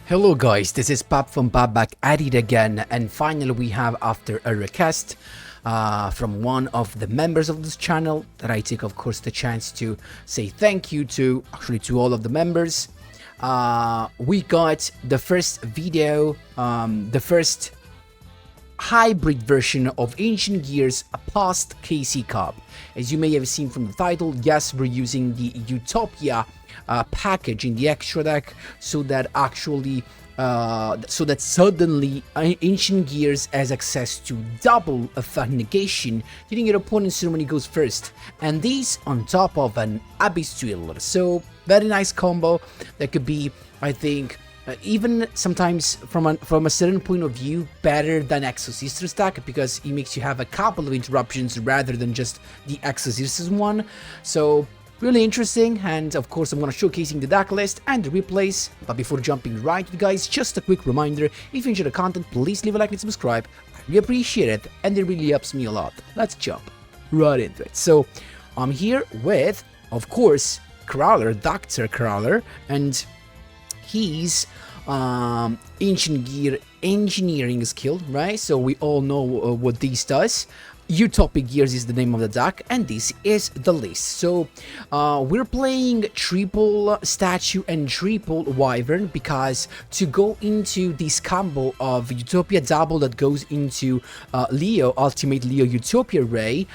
Hello guys, this is Pap from Pap back at it again, and finally we have, after a request from one of the members of this channel, that I take of course the chance to say thank you to, to all of the members. We got the first video, the first hybrid version of Ancient Gears past KC Cup. As you may have seen from the title, yes, we're using the UTOPIA package in the extra deck, so that suddenly Ancient Gears has access to double effect negation during your opponent's turn when he goes first, and these on top of an Abyss Duel. So very nice combo that could be, I think, even sometimes from a certain point of view, better than Exorcister's deck, because it makes you have a couple of interruptions rather than just the Exorcister's one. So really interesting, and of course I'm gonna showcasing the deck list and the replays. But before jumping right to it, guys, just a quick reminder: if you enjoy the content, please leave a like and subscribe. I really appreciate it, and it really helps me a lot. Let's jump right into it. So I'm here with, of course, Crawler, Dr. Crawler, and he's Ancient Gear engineering skill, right? So we all know what this does. Utopic Gears is the name of the deck, and this is the list. So we're playing triple statue and triple wyvern, because to go into this combo of Utopia double that goes into Leo, Ultimate Leo Utopia Ray,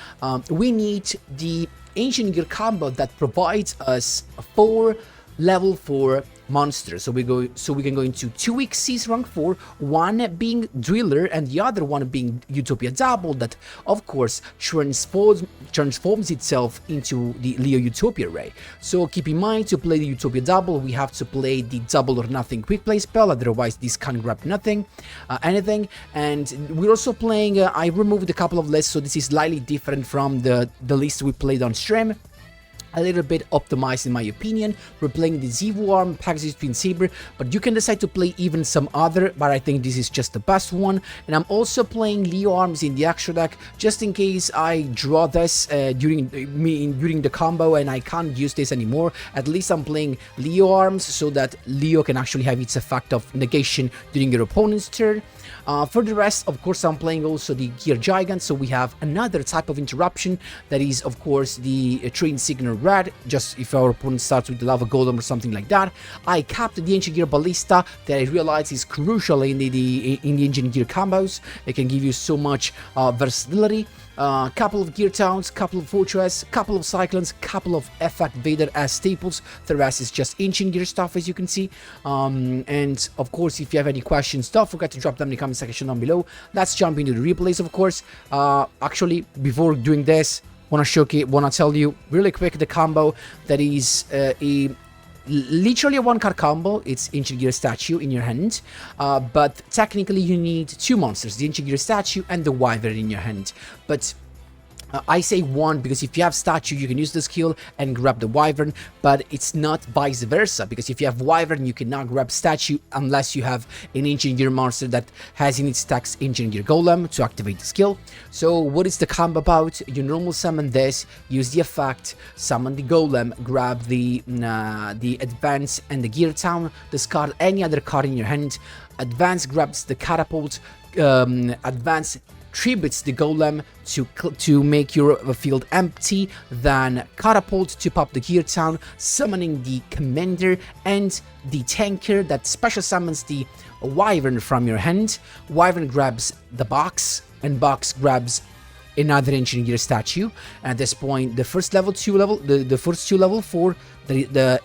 we need the Ancient Gear combo that provides us 4 level 4 monsters. So we can go into 2 Xyz rank 4, one being Driller and the other one being Utopia Double, that of course transforms itself into the Leo Utopia Ray. So keep in mind, to play the Utopia Double, we have to play the double or nothing quick play spell, otherwise this can't grab anything. And we're also playing, I removed a couple of lists, so this is slightly different from the list we played on stream. A little bit optimized in my opinion. We're playing the Zevo Arm, Pegasus Twin Saber, but you can decide to play even some other, but I think this is just the best one. And I'm also playing Leo Arms in the extra deck, just in case I draw this during the combo and I can't use this anymore. At least I'm playing Leo Arms so that Leo can actually have its effect of negation during your opponent's turn. For the rest, of course, I'm playing also the Gear Gigant, so we have another type of interruption, that is, of course, the Train Signal Red, just if our opponent starts with the Lava Golem or something like that. I capped the Ancient Gear Ballista, that I realize is crucial in the Ancient Gear combos. It can give you so much versatility. Couple of Gear Towns, couple of Fortress, couple of Cyclones, couple of Effect Vader as staples. The rest is just Ancient Gear stuff, as you can see. And of course, if you have any questions, don't forget to drop them in the comment section down below. Let's jump into the replays, of course. Actually, before doing this, wanna tell you really quick the combo that is literally a 1-card combo. It's Ancient Gear Statue in your hand, but technically you need 2 monsters, the Ancient Gear Statue and the Wyvern in your hand. But I say 1 because if you have Statue, you can use the skill and grab the Wyvern, but it's not vice versa, because if you have Wyvern, you cannot grab Statue unless you have an Ancient Gear monster that has in its stacks Ancient Gear Golem to activate the skill. So what is the combo about? You normal summon this, use the effect, summon the Golem, grab the Advance and the Gear Town, discard any other card in your hand. Advance grabs the Catapult, Advance tributes the Golem to make your field empty, then Catapult to pop the Gear Town, summoning the Commander and the Tanker that special summons the Wyvern from your hand. Wyvern grabs the box, and box grabs another Ancient Gear Statue. At this point, the first level 2 level, the first 2 level 4,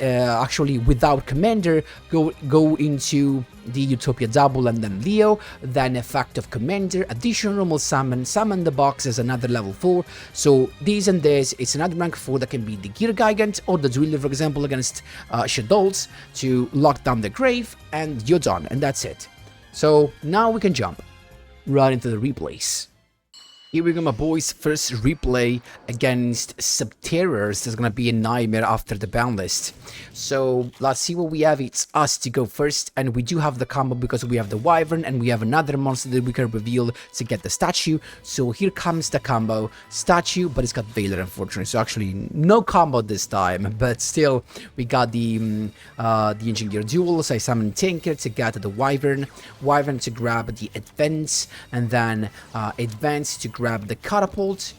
actually without Commander go into the Utopia Double and then Leo, then effect of Commander, additional normal summon the box as another level 4. So this and this, it's another rank 4 that can be the Gear Gigant or the Duel, for example, against Shaddolls to lock down the grave, and you're done, and that's it. So now we can jump right into the replays. Here we go, my boys. First replay against subterrors. There's gonna be a nightmare after the ban list. So let's see what we have. It's us to go first, and we do have the combo because we have the wyvern and we have another monster that we can reveal to get the statue. So here comes the combo statue, but it's got Veiler, unfortunately. So actually no combo this time, but still we got the engineer duel. So I summon Tinker to get the wyvern to grab the advance, and then advance to grab the catapult,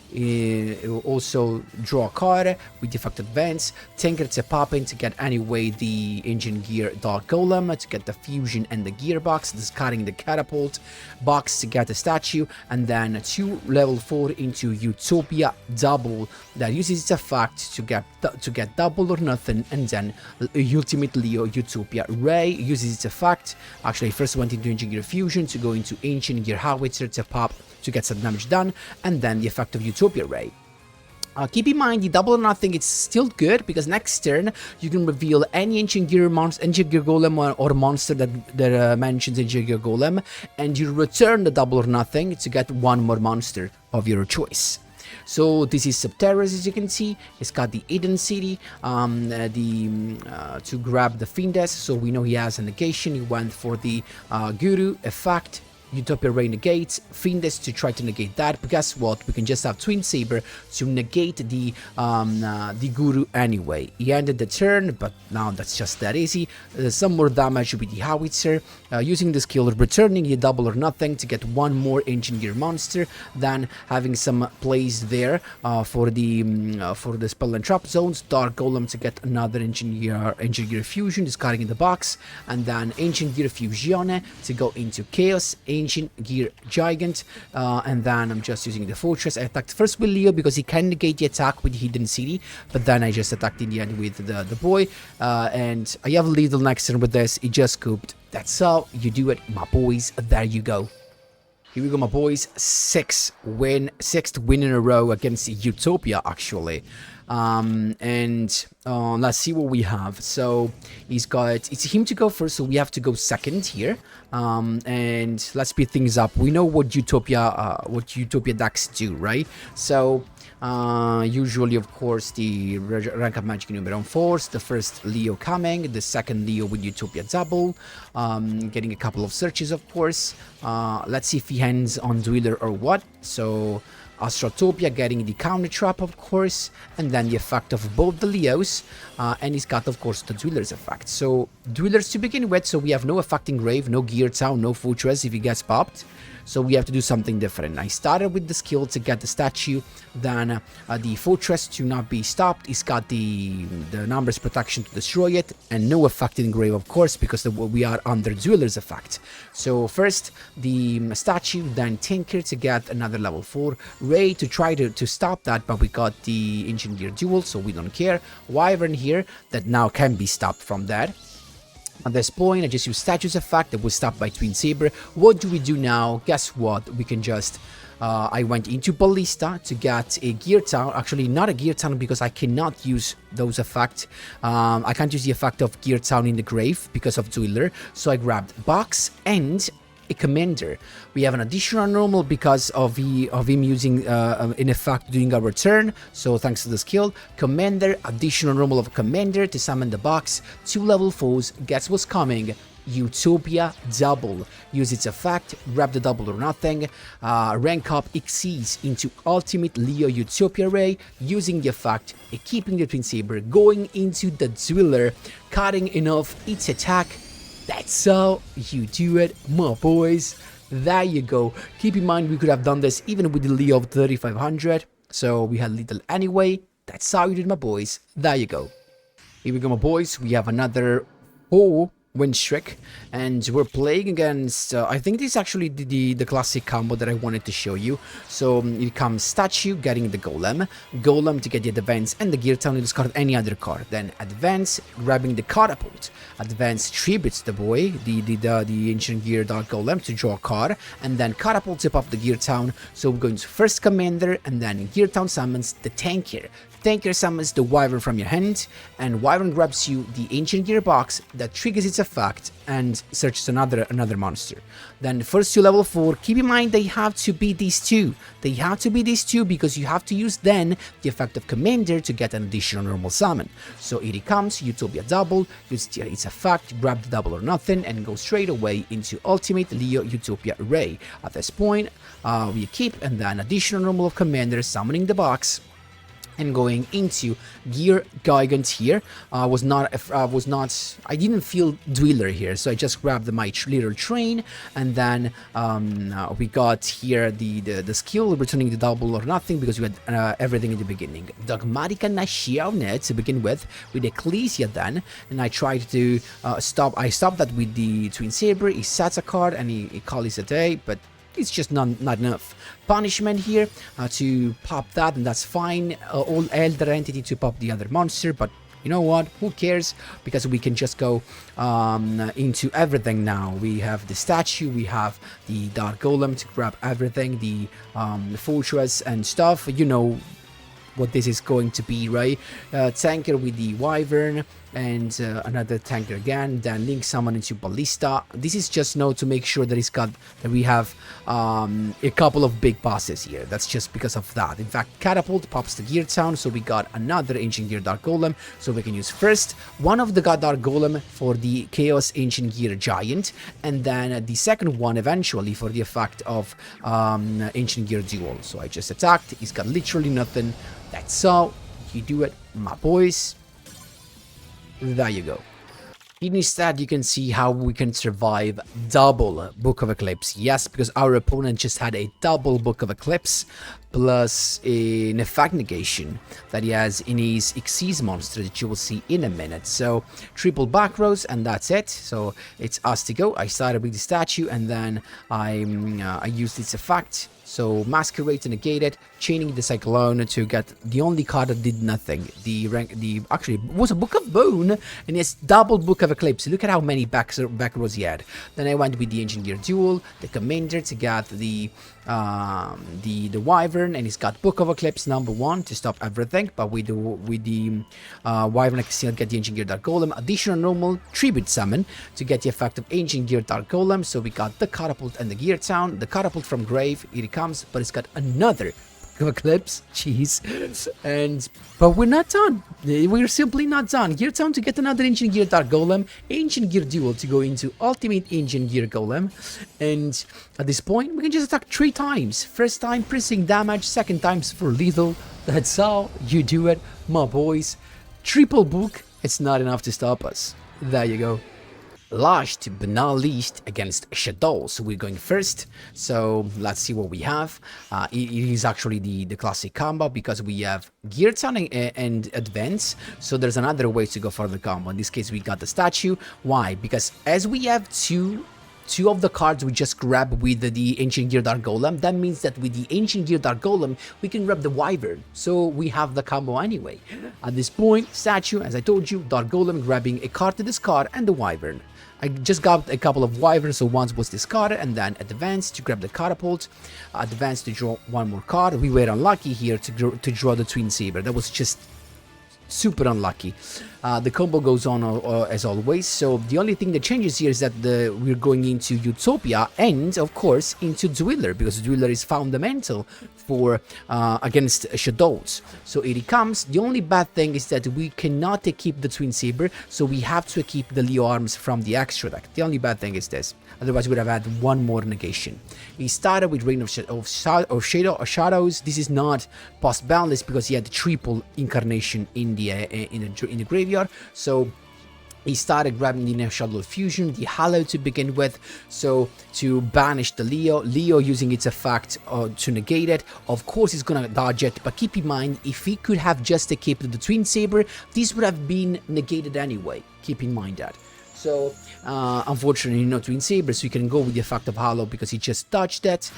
also draw a card with defect advance, Tinker to pop in to get anyway the engine gear dark golem to get the fusion and the gearbox, discarding the catapult box to get the statue, and then 2 level 4 into Utopia double that uses its effect to get double or nothing, and then ultimately Utopia Ray uses its effect. Actually first went into engine gear fusion to go into ancient gear howitzer to pop to get some damage done, and then the effect of Utopia Ray. Keep in mind the double or nothing, it's still good because next turn you can reveal any ancient gear golem or monster that mentions ancient gear golem, and you return the double or nothing to get one more monster of your choice. So this is subterrors, as you can see. It's got the Eden City to grab the Fiendess, so we know he has a negation. He went for the Guru effect. Utopia Ray negates, Fiendess to try to negate that, but guess what? We can just have Twin Saber to negate the Guru anyway. He ended the turn, but now that's just that easy. Some more damage with the Howitzer, using the skill returning a double or nothing to get one more Ancient Gear monster, then having some plays there for the spell and trap zones, Dark Golem to get another Ancient Gear fusion, discarding in the box, and then Ancient Gear Fusione to go into Chaos, Ancient Gear Gigant, and then I'm just using the Fortress. I attacked first with Leo because he can negate the attack with Hidden City, but then I just attacked in the end with the boy, and I have lethal next turn with this. He just scooped. That's how you do it, my boys. There you go. Here we go, my boys. Sixth win in a row against Utopia, actually. Let's see what we have. So it's him to go first, so we have to go second here. And let's speed things up. We know what Utopia decks do, right? So usually, of course, the rank up magic number force, the first Leo coming, the second Leo with Utopia double, getting a couple of searches, of course. Let's see if he hands on Dueler or what. So Astrotopia getting the counter trap, of course, and then the effect of both the Leos, and he's got, of course, the Dueler's effect. So Duelers to begin with, so we have no effect in Grave, no Gear Town, no Fortress if he gets popped. So we have to do something different. I started with the skill to get the statue, then the Fortress to not be stopped. It's got the numbers protection to destroy it, and no effect in Grave, of course, because we are under Dueler's effect. So first the statue, then Tinker to get another level 4, Ray to try to stop that, but we got the Engineer Duel, so we don't care. Wyvern here that now can be stopped from that. At this point, I just use Statue's effect that was stopped by Twin Saber. What do we do now? Guess what? We can just... I went into Ballista to get a Gear Town. Actually, not a Gear Town because I cannot use those effects. I can't use the effect of Gear Town in the Grave because of Dueler. So I grabbed Box and a Commander. We have an additional normal because of him using in effect during our turn, so thanks to the skill. Commander, additional normal of Commander to summon the box, 2 level 4s, guess what's coming? Utopia double. Use its effect, grab the double or nothing, rank up Xyz into Ultimate Leo Utopia Ray, using the effect, keeping the Twin Saber, going into the Dueler, cutting enough its attack. That's how you do it, my boys. There you go. Keep in mind, we could have done this even with the Leo of 3500. So we had little anyway. That's how you did, my boys. There you go. Here we go, my boys. We have another 4 win streak, and we're playing against I think this is actually the classic combo that I wanted to show you. So it comes Statue getting the Golem to get the advance and the Gear Town to discard any other card, then advance grabbing the Catapult, advance tributes the boy, the Ancient Gear Dark Golem to draw a card, and then Catapult tip off the Gear Town. So we're going to first Commander, and then Gear Town summons the Tanker. Tanker summons the Wyvern from your hand, and Wyvern grabs you the Ancient Gear box that triggers its effect effect and searches another monster. Then first to level 4, keep in mind they have to be these two. They have to be these two because you have to use then the effect of Commander to get an additional normal summon. So here it comes, Utopia double, use its effect, grab the double or nothing, and go straight away into Ultimate Leo Utopia Array. At this point, we keep and then additional normal of Commander, summoning the box, and going into Gear Gigant here. I didn't feel Dueler here, so I just grabbed my little train, and then we got here the skill, returning the double or nothing, because we had everything in the beginning. Dogmatica Nashione to begin with Ecclesia then, and I tried to stop that with the Twin Saber. He sets a card, and he calls it a day, but it's just not enough. Punishment here to pop that, and that's fine. All Elder Entity to pop the other monster, but you know what? Who cares? Because we can just go into everything now. We have the statue, we have the Dark Golem to grab everything, the fortress and stuff. You know what this is going to be, right? Tanker with the Wyvern, and another tanker again, then Link summon into Ballista. This is just to make sure that we have a couple of big bosses here. That's just because of that. In fact, Catapult pops the Gear Town, so we got another Ancient Gear Dark Golem, so we can use first one of the God Dark Golem for the Chaos Ancient Gear Giant, and then the second one eventually for the effect of Ancient Gear Duel. So I just attacked, he's got literally nothing. That's how you do it, my boys. There you go. Instead, you can see how we can survive double Book of Eclipse. Yes, because our opponent just had a double Book of Eclipse plus an effect negation that he has in his Xyz monster that you will see in a minute. So triple backrows, and that's it. So it's us to go. I started with the statue, and then I used its effect. So Masquerade to negate it, chaining the Cyclone to get the only card that did nothing. Actually it was a Book of Bone, and it's double Book of Eclipse. Look at how many backrows he had. Then I went with the Ancient Gear Duel, the Commander to get the Wyvern, and he's got Book of Eclipse #1 to stop everything. But with the Wyvern, I can still get the Ancient Gear Dark Golem, additional normal tribute summon to get the effect of Ancient Gear Dark Golem. So we got the Catapult and the Gear Town, the Catapult from Grave. Here it comes, but it's got another Eclipse, jeez. But we're not done. We're simply not done. Gear Town to get another Ancient Gear Dark Golem, Ancient Gear Duel to go into Ultimate Ancient Gear Golem, and at this point we can just attack 3 times. First time pressing damage, second times for lethal. That's how you do it, my boys. Triple book, it's not enough to stop us. There you go. Last but not least, against Shaddoll. So we're going first, so let's see what we have. It is actually the classic combo, because we have Gear Town and Advance, so there's another way to go for the combo. In this case we got the statue. Why? Because as we have two of the cards we just grab with the Ancient Gear Dark Golem, that means that with the Ancient Gear Dark Golem we can grab the Wyvern, so we have the combo anyway. At this point, statue, as I told you, Dark Golem grabbing a card to discard, and the Wyvern. I just got a couple of Wyverns, so once was discarded, and then Advance to grab the Catapult, Advance to draw one more card. We were unlucky here to draw the Twin Saber. That was just super unlucky. The combo goes on as always, so the only thing that changes here is that we're going into Utopia and, of course, into Dueler, because Dueler is fundamental for against Shaddolls. So here it comes. The only bad thing is that we cannot equip the Twin Saber, so we have to equip the Leo arms from the extra deck. The only bad thing is this. Otherwise, we would have had one more negation. We started with Reign of Shadows. This is not post-boundless because he had the triple incarnation in the graveyard. So he started grabbing the Shaddoll Fusion, the Hallow to begin with, so to banish the Leo using its effect to negate it. Of course he's gonna dodge it, but keep in mind, if he could have just equipped the Twin Saber, this would have been negated anyway. Keep in mind that. So, unfortunately, no Twin Saber, so you can go with the effect of Hallow because he just touched it.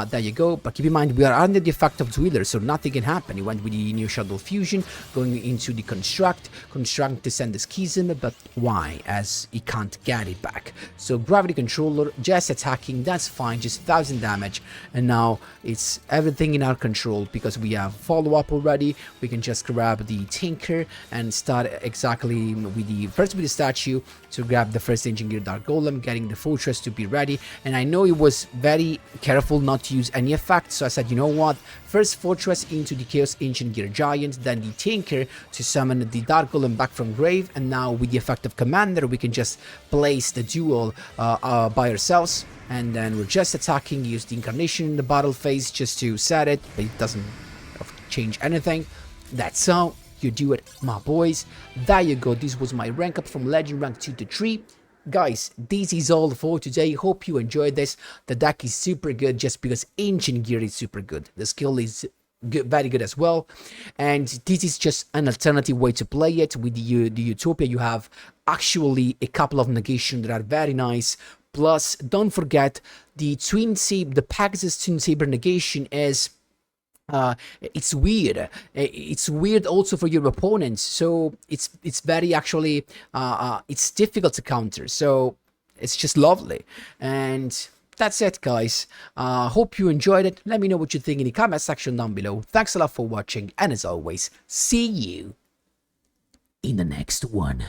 There you go. But keep in mind, we are under the effect of Dueler, so nothing can happen. He went with the new Shaddoll Fusion, going into the Construct to send the Schism, but why? As he can't get it back. So, Gravity Controller, just attacking, that's fine, just 1000 damage. And now, it's everything in our control because we have follow-up already. We can just grab the Tinker and start exactly with first with the statue to grab grab the first Ancient Gear Dark Golem, getting the Fortress to be ready, and I know it was very careful not to use any effect, so I said, you know what, first Fortress into the Chaos Ancient Gear Giant, then the Tinker to summon the Dark Golem back from grave, and now with the effect of Commander we can just place the Duel by ourselves, and then we're just attacking, use the Incarnation in the battle phase just to set it, but it doesn't change anything. That's how you do it, my boys. There you go, this was my rank up from Legend Rank 2 to 3. Guys, this is all for today. Hope you enjoyed this. The deck is super good just because Ancient Gear is super good. The skill is good, very good as well. And this is just an alternative way to play it. With the Utopia, you have actually a couple of negations that are very nice. Plus, don't forget the Pegasus Twin Saber negation is it's weird. It's weird also for your opponents, so it's very actually it's difficult to counter, so it's just lovely. And that's it, guys. Hope you enjoyed it. Let me know what you think in the comment section down below. Thanks a lot for watching, and as always, see you in the next one.